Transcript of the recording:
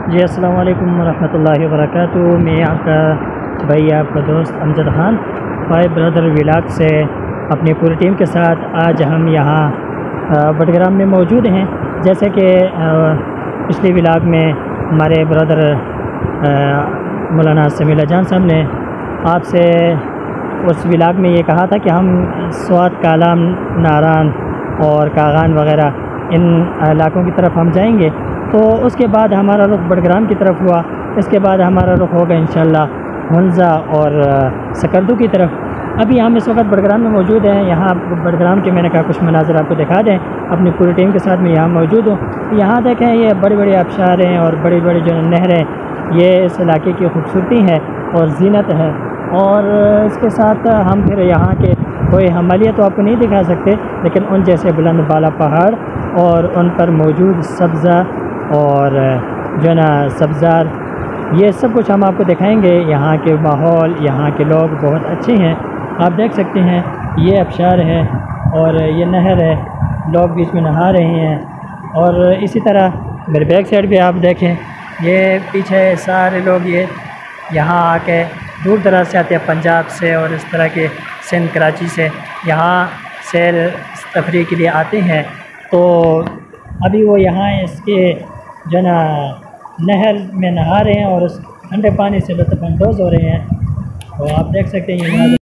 जी अस्सलाम वालेकुम रहमतुल्लाहि व बरकातुहू। मैं आपका भाई आपका दोस्त Amjad Khan five brother vlog से अपनी पूरी टीम के साथ आज हम यहाँ बडग्राम में मौजूद हैं। जैसे कि पिछले व्लॉग में हमारे ब्रदर मौलाना समीला जान साहब ने आपसे उस व्लॉग में ये कहा था कि हम स्वात कालाम नारान और कागान वग़ैरह इन इलाकों की तरफ हम जाएंगे। तो उसके बाद हमारा रुख बडग्राम की तरफ हुआ। इसके बाद हमारा रुख होगा इंशाअल्लाह हुंज़ा और सकरदू की तरफ। अभी हम इस वक्त बडग्राम में मौजूद हैं। यहाँ बडग्राम के मैंने कहा कुछ मनाज़र आपको दिखा दें। अपनी पूरी टीम के साथ मैं यहाँ मौजूद हूँ। यहाँ देखें, ये बड़ी बड़ी आबशार हैं और बड़ी बड़ी जो नहरें, ये इस इलाके की खूबसूरती है और ज़ीनत है। और इसके साथ हम फिर यहाँ के कोई हमालिया तो आपको नहीं दिखा सकते, लेकिन उन जैसे बुलंद बाला पहाड़ और उन पर मौजूद सब्ज़ा और जो ना सब्ज़ार, ये सब कुछ हम आपको दिखाएंगे। यहाँ के माहौल, यहाँ के लोग बहुत अच्छे हैं। आप देख सकते हैं ये आबशार है और ये नहर है, लोग बीच में नहा रहे हैं। और इसी तरह मेरे बैक साइड भी आप देखें, ये पीछे सारे लोग ये यहाँ आके दूर दराज से आते हैं, पंजाब से और इस तरह के सिंध कराची से यहाँ सैर तफरी के लिए आते हैं। तो अभी वो यहाँ इसके जो ना नहर में नहा रहे हैं और उस ठंडे पानी से लुत्फ़ अंदोज़ हो रहे हैं। तो आप देख सकते हैं ये